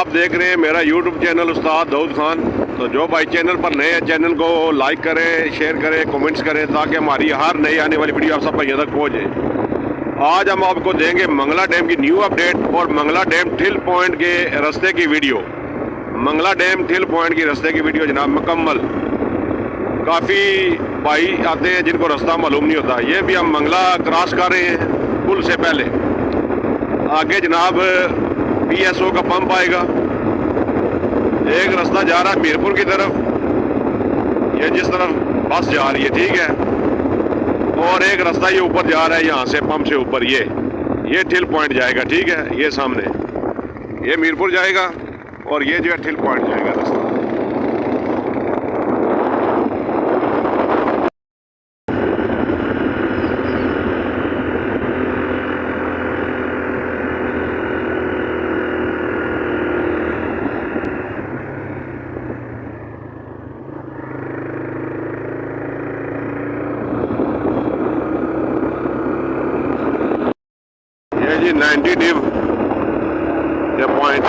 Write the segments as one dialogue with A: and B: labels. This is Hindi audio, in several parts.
A: आप देख रहे हैं मेरा यूट्यूब चैनल उस्ताद दाऊद खान। तो जो भाई चैनल पर नए हैं चैनल को लाइक करें, शेयर करें, कमेंट्स करें ताकि हमारी हर नई आने वाली वीडियो आप सब भाइयों तक पहुँचे। आज हम आपको देंगे मंगला डैम की न्यू अपडेट और मंगला डैम ठिल पॉइंट के रास्ते की वीडियो। मंगला डैम ठिल पॉइंट की रास्ते की वीडियो जनाब मुकम्मल। काफ़ी भाई आते हैं जिनको रास्ता मालूम नहीं होता। ये भी हम मंगला क्रॉस कर रहे हैं पुल से पहले। आगे जनाब PSO का पंप आएगा। एक रास्ता जा रहा है मीरपुर की तरफ, ये जिस तरफ बस जा रही है, ठीक है। और एक रास्ता ये ऊपर जा रहा है, यहाँ से पंप से ऊपर ये ठिल पॉइंट जाएगा, ठीक है। ये सामने ये मीरपुर जाएगा और ये जो है ठिल पॉइंट जाएगा रास्ता। ये 90 डिव ये पॉइंट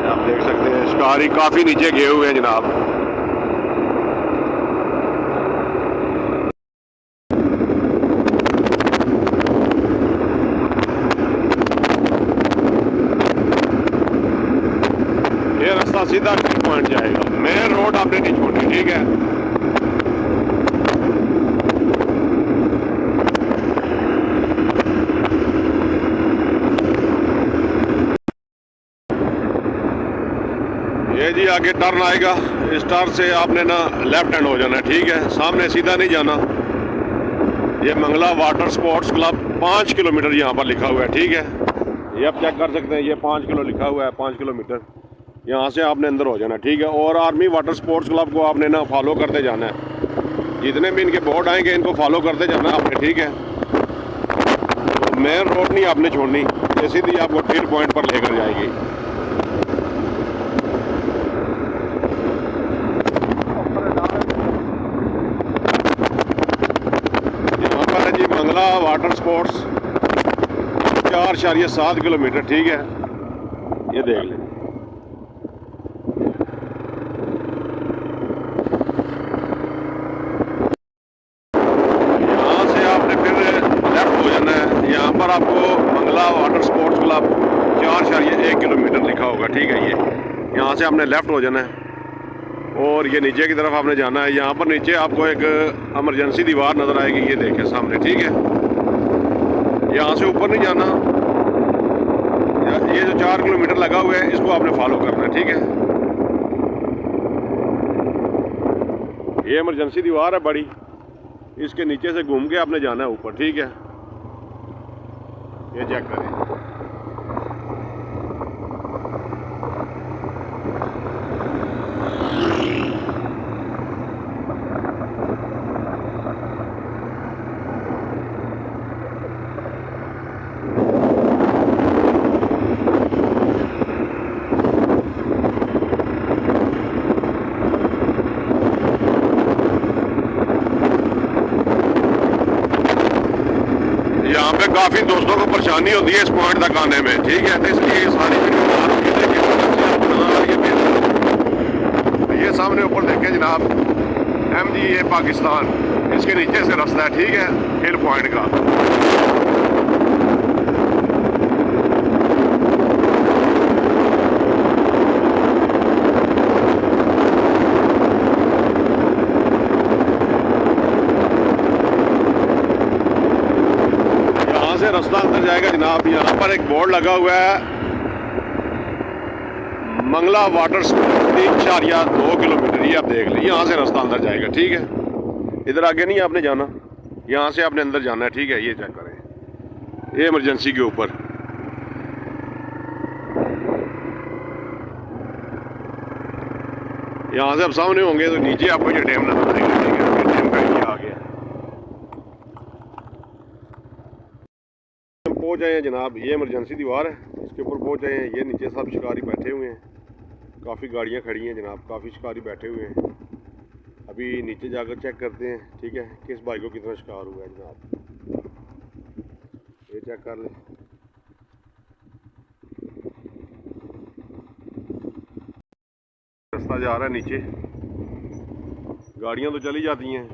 A: आप देख सकते हैं। शिकारी काफी नीचे गए हुए हैं जनाब। ये रास्ता सीधा टी पॉइंट जाएगा। मेन रोड आपने नहीं छोड़नी, ठीक है। ये जी आगे टर्न आएगा। इस टर्न से आपने ना लेफ्ट हैंड हो जाना है, ठीक है। सामने सीधा नहीं जाना। ये Mangala water sports club 5 kilometre यहाँ पर लिखा हुआ है, ठीक है। ये आप चेक कर सकते हैं, ये 5 किलो लिखा हुआ है, 5 किलोमीटर। यहाँ से आपने अंदर हो जाना है, ठीक है। और आर्मी वाटर स्पोर्ट्स क्लब को आपने ना फॉलो करते जाना है। जितने भी इनके बोर्ड आएंगे इनको फॉलो करते जाना है आपने, ठीक है। तो मेन रोड नहीं आपने छोड़नी, ये सीधी आपको ठिल पॉइंट पर लेकर जाएगी। मंगला वाटर स्पोर्ट्स 4.7 किलोमीटर, ठीक है। ये देख लें। यहाँ से आपने फिर लेफ्ट हो जाना है। यहाँ पर आपको Mangala water sports club 4.1 kilometre लिखा होगा, ठीक है। ये यहाँ से आपने लेफ्ट हो जाना है और ये नीचे की तरफ आपने जाना है। यहाँ पर नीचे आपको एक इमरजेंसी दीवार नज़र आएगी, ये देखें सामने, ठीक है। यहाँ से ऊपर नहीं जाना। ये जो 4 किलोमीटर लगा हुआ है इसको आपने फॉलो करना है, ठीक है। ये इमरजेंसी दीवार है बड़ी, इसके नीचे से घूम के आपने जाना है ऊपर, ठीक है। ये चेक करें। यहाँ पे काफ़ी दोस्तों को परेशानी होती है इस पॉइंट तक आने में, ठीक है। तो इसलिए सारी ये सामने ऊपर देखें जनाब, MGA पाकिस्तान, इसके नीचे से रास्ता है, ठीक है, ठिल पॉइंट का। रास्ता अंदर जाएगा जनाब। यहाँ पर एक बोर्ड लगा हुआ है, मंगला वाटर स्पोर्ट्स 3.2 किलोमीटर, ये आप देख लें। यहाँ से रास्ता अंदर जाएगा, ठीक है। इधर आगे नहीं आपने जाना, यहाँ से आपने अंदर जाना है, ठीक है। ये चेक करें, ये इमरजेंसी के ऊपर। यहाँ से आप सामने होंगे तो नीचे आपको ये डैम नजर आएगा, ठीक है। डैम का ये आ गया। पहुँच आए हैं जनाब, ये इमरजेंसी दीवार है, इसके ऊपर पहुँच आए हैं। ये नीचे सब शिकारी बैठे हुए हैं, काफ़ी गाड़ियाँ खड़ी हैं जनाब, काफ़ी शिकारी बैठे हुए हैं। अभी नीचे जाकर चेक करते हैं, ठीक है, किस भाई को कितना शिकार हुआ है जनाब। ये चेक कर लें। रास्ता जा रहा है नीचे, गाड़ियाँ तो चली जाती हैं,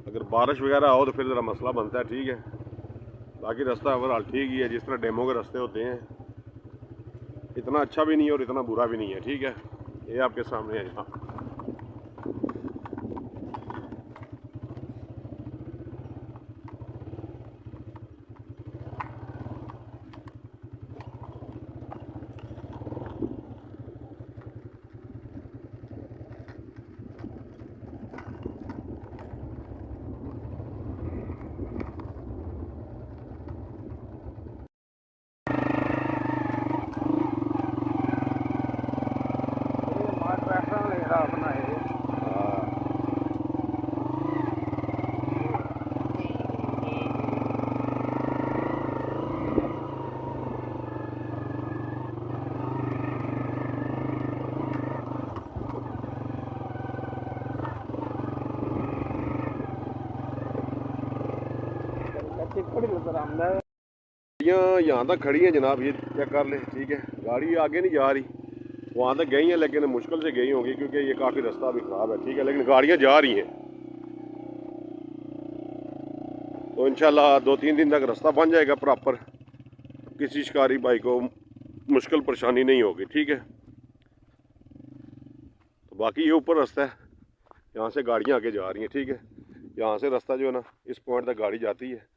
A: अगर बारिश वगैरह हो तो फिर ज़रा मसला बनता है, ठीक है। बाकी रास्ता ओवरऑल ठीक ही है, जिस तरह डेमो के रास्ते होते हैं, इतना अच्छा भी नहीं है और इतना बुरा भी नहीं है, ठीक है। ये आपके सामने है यहाँ। यहाँ तक खड़ी हैं जनाब, ये चेक कर ले, ठीक है। गाड़ी आगे नहीं जा रही, वहाँ तक गई हैं लेकिन मुश्किल से गई होंगी क्योंकि ये काफ़ी रास्ता भी ख़राब है, ठीक है, लेकिन गाड़ियाँ जा रही हैं। तो इंशाल्लाह 2-3 दिन तक रास्ता बन जाएगा प्रॉपर, किसी शिकारी भाई को मुश्किल परेशानी नहीं होगी, ठीक है। तो बाकी ये ऊपर रास्ता है, यहाँ से गाड़ियाँ आगे जा रही हैं, ठीक है। यहाँ से रास्ता जो है ना, इस पॉइंट तक गाड़ी जाती है।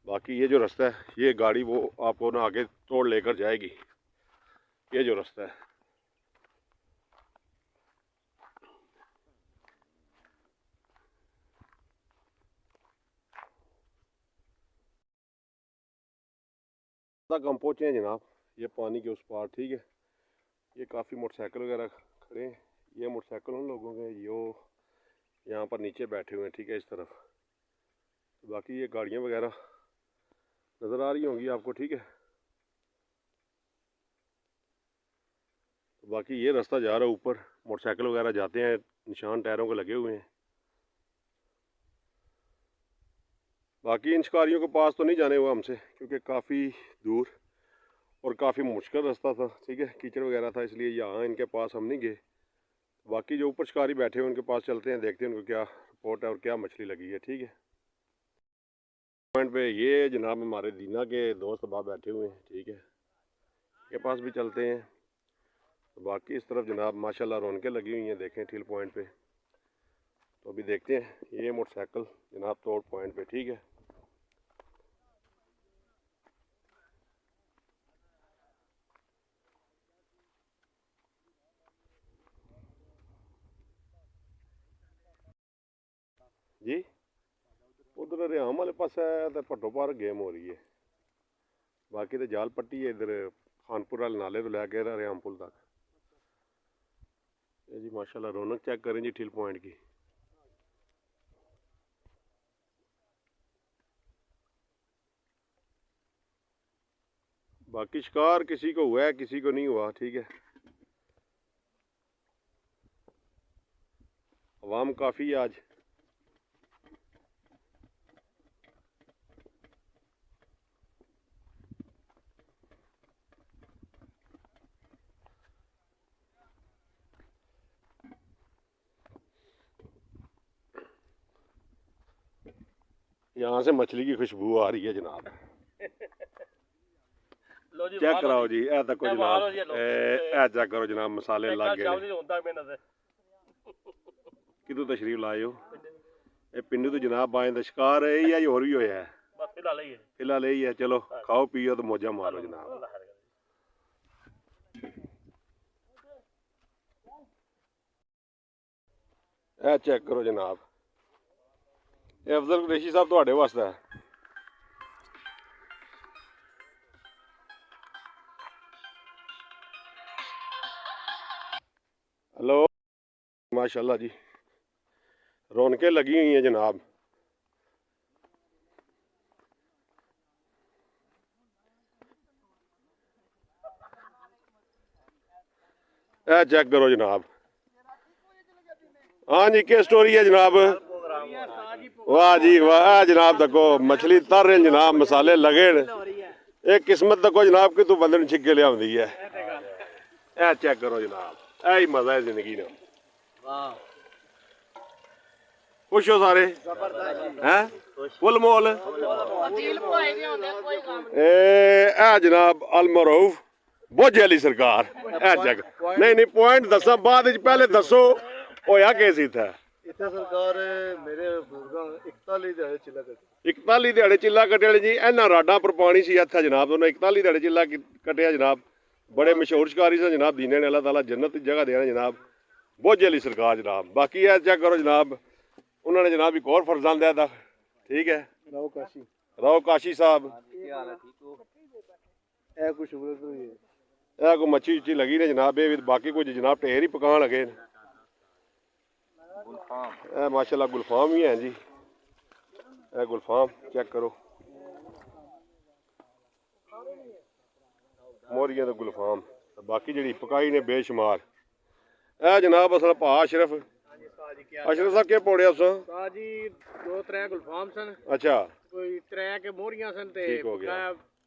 A: बाकी ये जो रास्ता है, ये गाड़ी वो आपको ना आगे तोड़ लेकर जाएगी, ये जो रास्ता है। तक हम पहुँचे हैं जनाब, ये पानी के उस पार, ठीक है। ये काफ़ी मोटरसाइकिल वगैरह खड़े हैं, ये मोटरसाइकिल उन लोगों के जो यहाँ पर नीचे बैठे हुए हैं, ठीक है, इस तरफ। बाकी ये गाड़ियाँ वगैरह नज़र आ रही होंगी आपको, ठीक है। बाकी ये रास्ता जा रहा है ऊपर, मोटरसाइकिल वगैरह जाते हैं, निशान टायरों के लगे हुए हैं। बाकी इन शिकारियों के पास तो नहीं जाने हुआ हमसे, क्योंकि काफ़ी दूर और काफ़ी मुश्किल रास्ता था, ठीक है, कीचड़ वगैरह था, इसलिए यहाँ इनके पास हम नहीं गए। बाकी जो ऊपर शिकारी बैठे हुए उनके पास चलते हैं, देखते हैं उनको क्या रिपोर्ट है और क्या मछली लगी है, ठीक है। पॉइंट पे ये जनाब हमारे दीना के दोस्त बाप बैठे हुए हैं, ठीक है, के पास भी चलते हैं। तो बाकी इस तरफ जनाब माशाल्लाह रौनकें लगी हुई हैं, देखें ठील पॉइंट पे। तो अभी देखते हैं ये मोटरसाइकिल जनाब तोड़ पॉइंट पे, ठीक है। जी उधर रियाम वाले पास है तो भट्टो पार गेम हो रही है, बाकी तो जाल पट्टी है इधर खानपुर वाले नाले तो लैके रियाम पुल तक। ये जी माशाल्लाह रौनक चेक करें जी ठील पॉइंट की। बाकी शिकार किसी को हुआ है किसी को नहीं हुआ, ठीक है। अवाम काफ़ी है आज। यहाँ से मछली की खुशबू आ रही है जनाब। चेक कराओ जी, ए तक जनाब, ए चेक करो जनाब, मसाले लग गए। कितों तशरीफ लाए हो? ये पिंडू तो जनाब आए शिकार है या और भी होया है? फिलहाल यही है। चलो खाओ पियो तो मौजा मारो जनाब। ए चेक करो जनाब, ये अफजल कुरैशी साहब तुहाडे वास्ते है। हेलो माशाल्लाह जी, रौनकें लगी हुई हैं जनाब। ए चेक करो जनाब। हाँ जी, क्या स्टोरी है जनाब? वाह जी वाह जनाब, देखो मछली तर रहे जनाब, मसाले लगे। एक किस्मत देखो जनाब कि तू बंदे छिके लिया है। ए चेक करो जनाब, यही मजा है जिंदगी का। खुश हो सारे हैं फुल मोल जनाब अलमरूफ बोझे वाली सरकार चेक नहीं नहीं पॉइंट दसा बाद पहले दसो होया केस इत्थे
B: इत्थे सरकार मेरे
A: 41 दिहाड़े चिल्ला कटे वाले जी इन्हां राडां पर पानी सी इत्थे जनाब उन्हें 41 दिहाड़े चिल्ला कटिया जनाब बड़े मशहूर शिकारी सन जनाब दीने ने अल्लाह ताला जन्नत की जगह देना जनाब बोझे वाली सरकार जनाब बाकी है चेक करो जनाब उन्होंने जनाब एक और फर्जान दिया था ठीक है राव काशी साहब कोई मच्छी उच्छी लगी ने जनाब ये बाकी कुछ जनाब ढेर ही पकान लगे माशाल्लाह गुलफाम ही है जी गुलफाम चेक करो मोरियां तो गुलफाम बाकी जी पकाई ने बेशुमार जनाब असल भा अशरफ साहब क्या पौड़े उस
C: जी 2-3 गुलफाम सन
A: अच्छा
C: कोई 3 के मोरियां सन ते
A: ठीक हो गया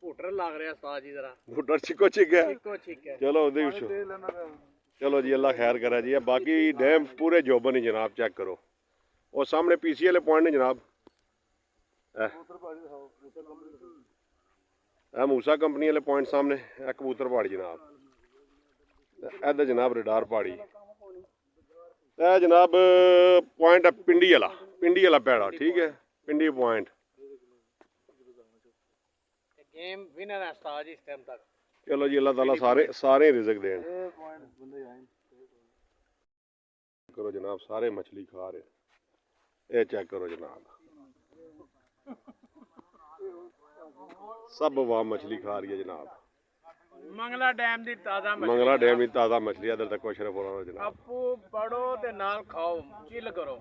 C: भुटर लग रहा उस्ताद जी जरा
A: भुटर छिको छिक है चलो चलो जी अल्लाह खैर करे जी बाकी डैम पूरे जोबन ही जनाब चेक करो और सामने पीसी वाले पॉइंट ने जनाब मूसा कंपनी वाले पॉइंट सामने कबूतर पहाड़ी जनाब इधर जनाब रडार पहाड़ी जनाब पॉइंट है पिंडी वाला पैड़ा ठीक है पिंडी पॉइंट
C: गेम विनर है उस्ताद जी इस टाइम तक
A: चलो जी अल्लाह ताला सारे रिज़्क दें करो जनाब सारे मछली खा रहे ये चेक करो जनाब सब वाह मछली खा रही है जनाब
C: मंगला डैम दी ताजा
A: मछली इधर तक अशरफ हो रहा जनाब
C: आपू पढ़ो ते नाल खाओ चिल करो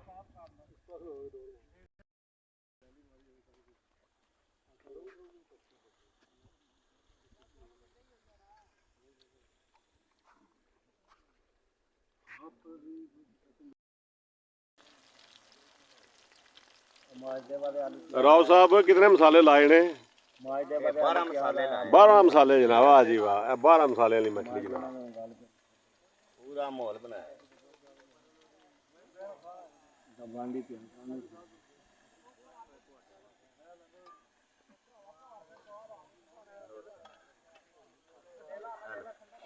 A: राव साहब कितने मसाले लाए ने 12 मसाले जनाब वाह जी वाह 12 मसाले वाली मछली जनाब
B: पूरा माहौल बनाया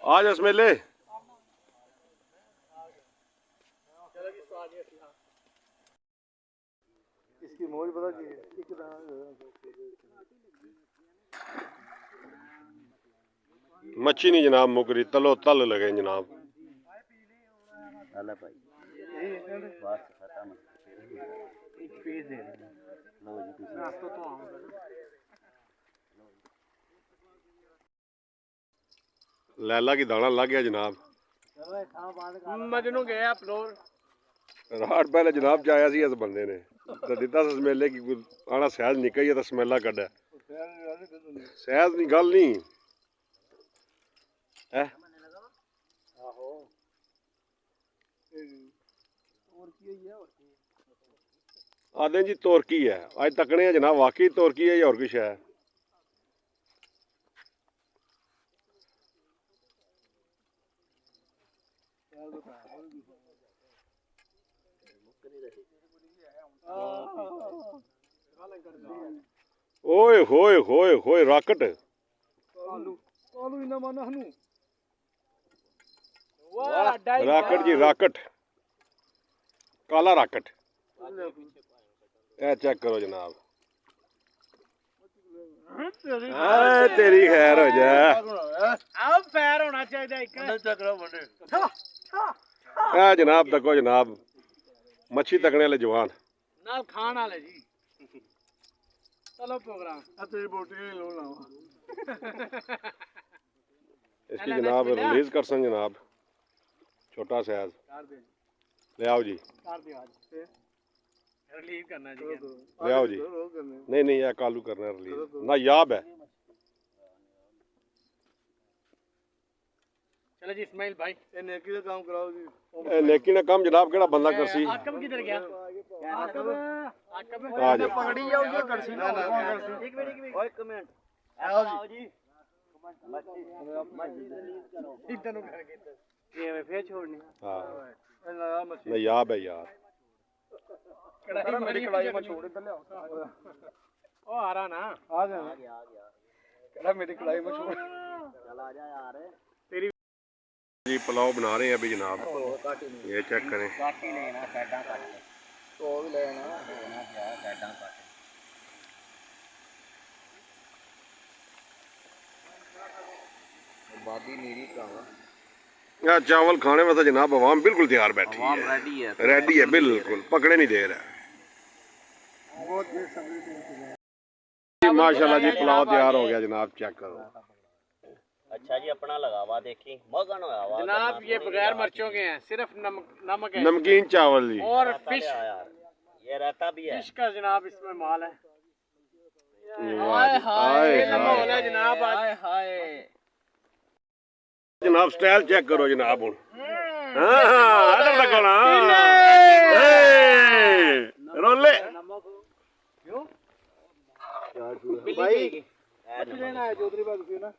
A: आज इस मेले
B: इसकी मौज पता की
A: मच्छी नहीं जनाब मुकरी तलो तल लगे जनाब लैला की दाना लग गया जनाब
C: मजनू गया फ्लोर
A: रात पहले जनाब चाया सी इस बंदे ने तो दिता मेले की आना सहज निकल ही तो स्मेला कड्डा सहज नहीं गल नहीं है आदे जी तोरकी है अज तकने जनाब वाकई तोरकी है या और कुछ है ओए होए होए होए राकट राकट जी राकट काला राकट ए चेक करो जनाब तेरी खैर हो जाए
C: अब पैर होना चाहिए
A: जनाब तको जनाब मच्छी तकने वाले जवान
C: नाल खान वाले जी चलो प्रोग्राम
B: तेरी बोटी लो लावा
A: इसकी जनाब रिलीज कर सन जनाब छोटा साइज ले आओ जी
C: रिलीज करना जी
A: ले आओ जी नहीं नहीं यह कालू करना है रिलीज ना याब है
C: चलो जी इस्माइल भाई
B: ये नेकी का काम कराओ जी
A: नेकी ने काम जनाब केड़ा बंदा करसी
C: आकब किधर गया आकब
A: आ जा
C: पकड़ी जाओ ये करसी ना एक मिनट ओए कमेंट आओ जी इधर नु करके ये मैं फिर छोड़नी
A: हाँ नहीं याब है यार
B: मेरी कढ़ाई में छोड़ इधर ले आओ
C: ओ आ रहा ना
B: आ जा कड़ा मेरी कढ़ाई में छोड़ चल आ जा यार
C: तेरी
A: जी पुलाव बना रहे हैं अभी जनाब ये चेक करें
B: काटी लेना साइडां काट तो भी लेना लेना क्या साइडां काट बादी नीरी कावा
A: यार चावल खाने में तो जनाब आवाम बिल्कुल तैयार बैठी है रेडी है बिल्कुल पकड़े नहीं दे रहा माशाल्लाह जी पुलाव तैयार हो गया जनाब चेक करो
B: अच्छा जी अपना लगावा देखी मगन होया हुआ
C: जनाब ये बगैर मिर्चों के हैं सिर्फ नमक है
A: नमकीन चावल जी
C: और फिश
B: ये रहता भी है
C: फिश का जनाब इसमें माल है
A: हाय हाय
C: माल है जनाब हाय हाय
A: जनाब स्टाइल चेक करो जनाब हुन हां इधर तक ना रोले
C: क्यों
B: भाई
C: लेना है चौधरी बाबू ना